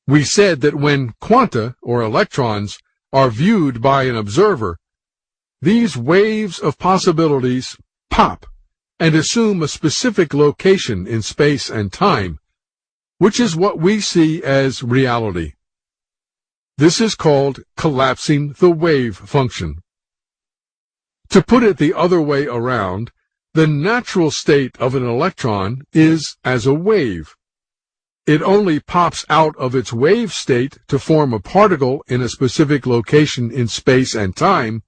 We said that when quanta, or electrons, are viewed by an observer, these waves of possibilities pop and assume a specific location in space and time, which is what we see as reality. This is called collapsing the wave function. To put it the other way around, the natural state of an electron is as a wave. It only pops out of its wave state to form a particle in a specific location in space and time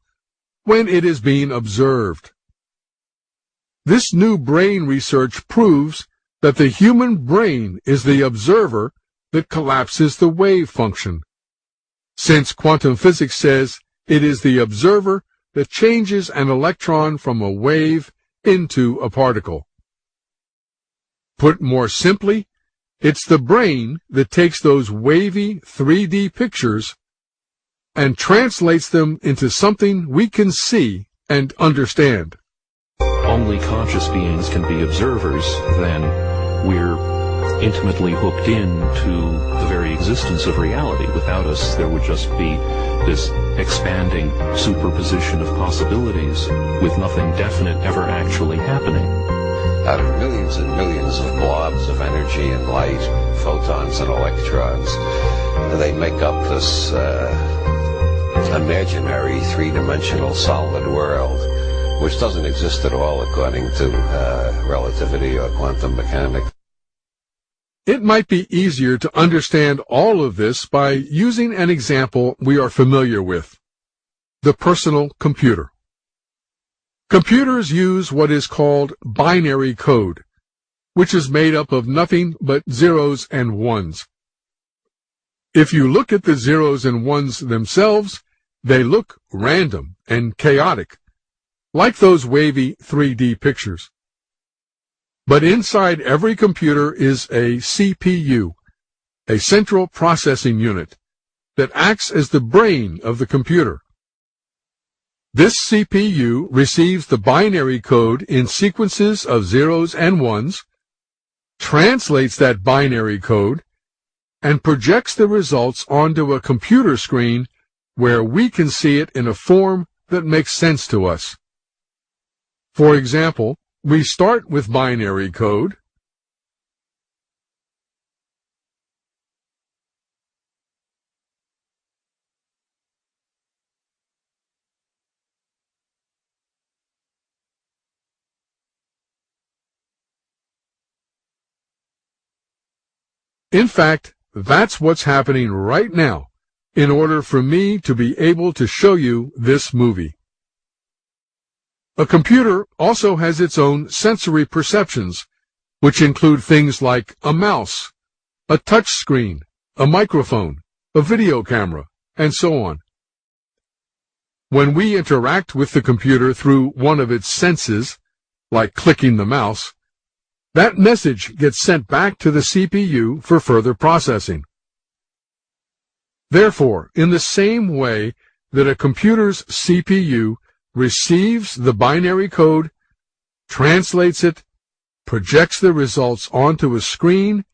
when it is being observed. This new brain research proves that the human brain is the observer that collapses the wave function, since quantum physics says it is the observer that changes an electron from a wave into a particle. Put more simply, it's the brain that takes those wavy 3D pictures and translates them into something we can see and understand. Only conscious beings can be observers, then we're intimately hooked into the very existence of reality. Without us, there would just be this expanding superposition of possibilities with nothing definite ever actually happening. Out of millions and millions of blobs of energy and light, photons and electrons, they make up this imaginary three-dimensional solid world, which doesn't exist at all according to relativity or quantum mechanics. It might be easier to understand all of this by using an example we are familiar with: the personal computer. Computers use what is called binary code, which is made up of nothing but zeros and ones. If you look at the zeros and ones themselves, they look random and chaotic, like those wavy 3D pictures. But inside every computer is a CPU, a central processing unit, that acts as the brain of the computer. This CPU receives the binary code in sequences of zeros and ones, translates that binary code, and projects the results onto a computer screen where we can see it in a form that makes sense to us. For example, we start with binary code, in fact, that's what's happening right now in order for me to be able to show you this movie. A computer also has its own sensory perceptions, which include things like a mouse, a touch screen, a microphone, a video camera, and so on. When we interact with the computer through one of its senses, like clicking the mouse, that message gets sent back to the CPU for further processing. Therefore, in the same way that a computer's CPU receives the binary code, translates it, projects the results onto a screen,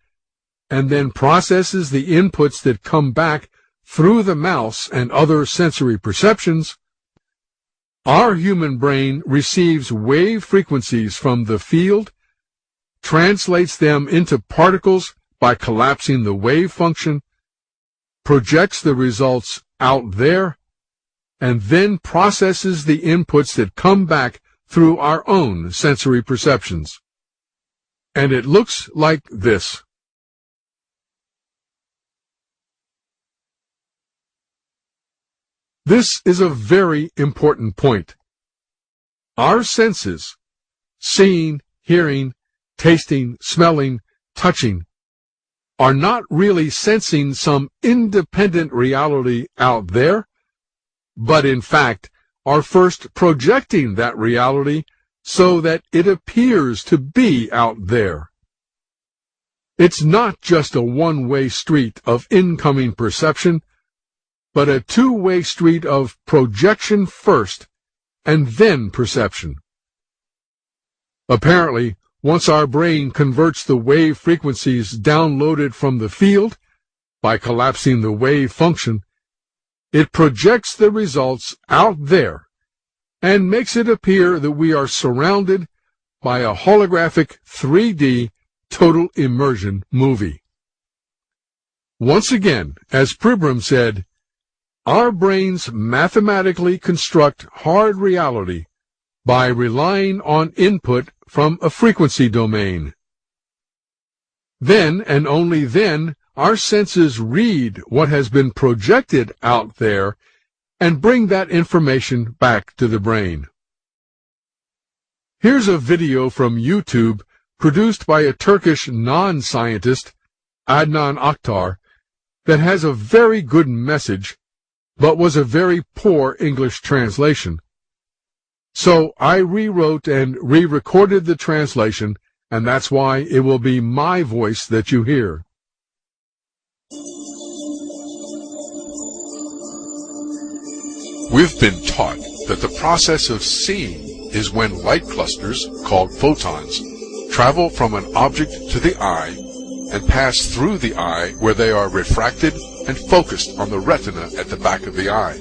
and then processes the inputs that come back through the mouse and other sensory perceptions, our human brain receives wave frequencies from the field, translates them into particles by collapsing the wave function, projects the results out there, and then processes the inputs that come back through our own sensory perceptions. And it looks like this. This is a very important point. Our senses, seeing, hearing, tasting, smelling, touching, are not really sensing some independent reality out there, but in fact are first projecting that reality so that it appears to be out there. It's not just a one-way street of incoming perception, but a two-way street of projection first and then perception. Apparently, once our brain converts the wave frequencies downloaded from the field, by collapsing the wave function, it projects the results out there and makes it appear that we are surrounded by a holographic 3D total immersion movie. Once again, as Pribram said, our brains mathematically construct hard reality by relying on input from a frequency domain. Then, and only then, our senses read what has been projected out there and bring that information back to the brain. Here's a video from YouTube produced by a Turkish non-scientist, Adnan Aktar, that has a very good message, but was a very poor English translation. So I rewrote and re-recorded the translation, and that's why it will be my voice that you hear. We've been taught that the process of seeing is when light clusters, called photons, travel from an object to the eye and pass through the eye where they are refracted and focused on the retina at the back of the eye.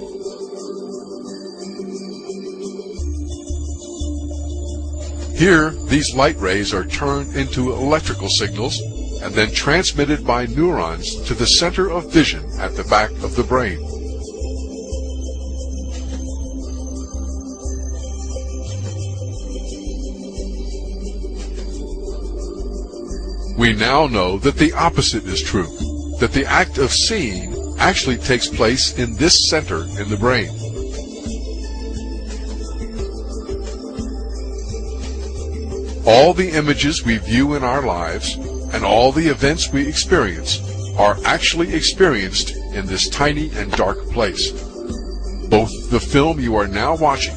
Here, these light rays are turned into electrical signals and then transmitted by neurons to the center of vision at the back of the brain. We now know that the opposite is true, that the act of seeing actually takes place in this center in the brain. All the images we view in our lives and all the events we experience are actually experienced in this tiny and dark place. Both the film you are now watching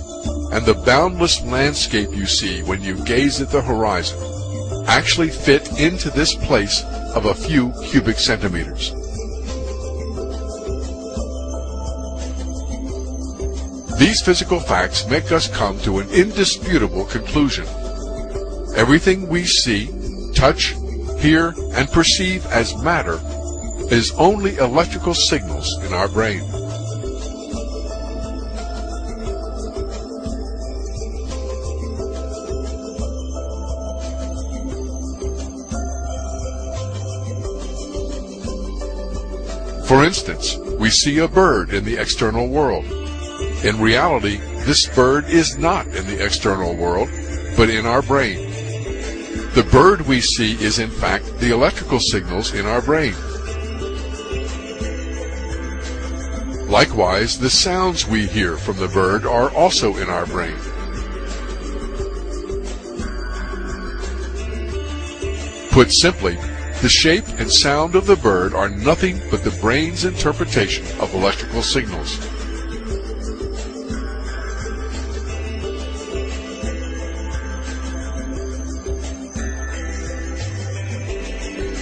and the boundless landscape you see when you gaze at the horizon actually fit into this place of a few cubic centimeters. These physical facts make us come to an indisputable conclusion. Everything we see, touch, hear, and perceive as matter is only electrical signals in our brain. For instance, we see a bird in the external world. In reality, this bird is not in the external world, but in our brain. The bird we see is in fact the electrical signals in our brain. Likewise, the sounds we hear from the bird are also in our brain. Put simply, the shape and sound of the bird are nothing but the brain's interpretation of electrical signals.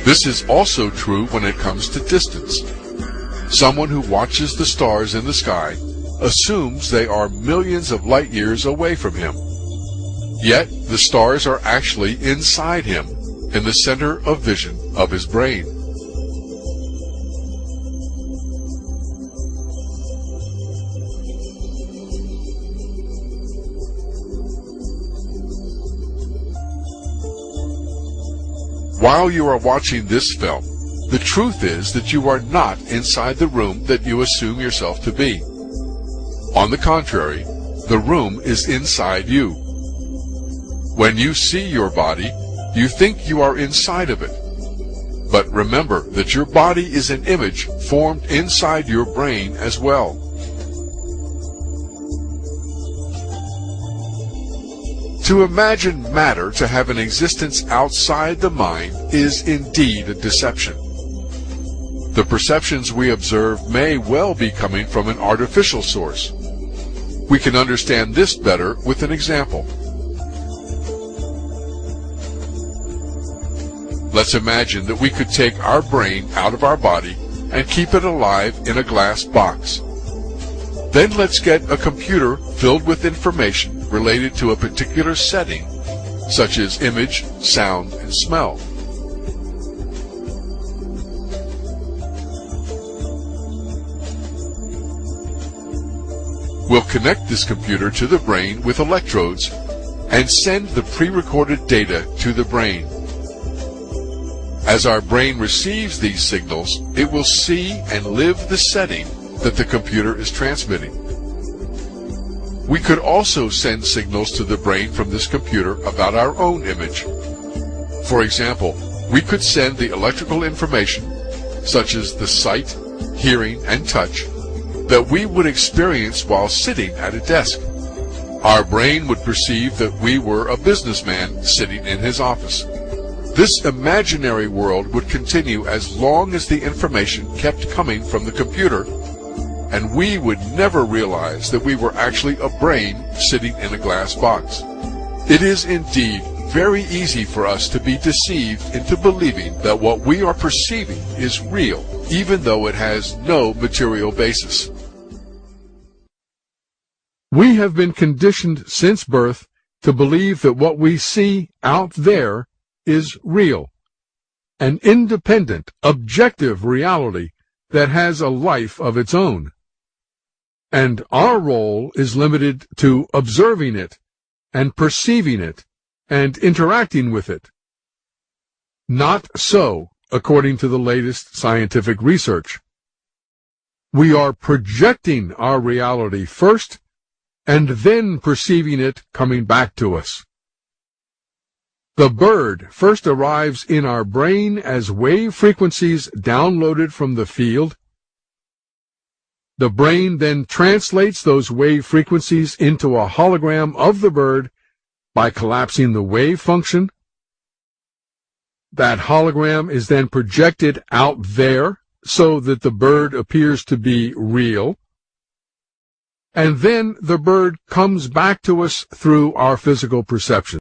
This is also true when it comes to distance. Someone who watches the stars in the sky assumes they are millions of light years away from him. Yet, the stars are actually inside him, in the center of vision of his brain. While you are watching this film, the truth is that you are not inside the room that you assume yourself to be. On the contrary, the room is inside you. When you see your body, you think you are inside of it. But remember that your body is an image formed inside your brain as well. To imagine matter to have an existence outside the mind is indeed a deception. The perceptions we observe may well be coming from an artificial source. We can understand this better with an example. Let's imagine that we could take our brain out of our body and keep it alive in a glass box. Then let's get a computer filled with information related to a particular setting, such as image, sound, and smell. We'll connect this computer to the brain with electrodes and send the pre-recorded data to the brain. As our brain receives these signals, it will see and live the setting that the computer is transmitting. We could also send signals to the brain from this computer about our own image. For example, we could send the electrical information, such as the sight, hearing, and touch, that we would experience while sitting at a desk. Our brain would perceive that we were a businessman sitting in his office. This imaginary world would continue as long as the information kept coming from the computer, and we would never realize that we were actually a brain sitting in a glass box. It is indeed very easy for us to be deceived into believing that what we are perceiving is real, even though it has no material basis. We have been conditioned since birth to believe that what we see out there is real, an independent, objective reality that has a life of its own. And our role is limited to observing it and perceiving it and interacting with it. Not so, according to the latest scientific research. We are projecting our reality first and then perceiving it coming back to us. The bird first arrives in our brain as wave frequencies downloaded from the field. The brain then translates those wave frequencies into a hologram of the bird by collapsing the wave function. That hologram is then projected out there so that the bird appears to be real. And then the bird comes back to us through our physical perception.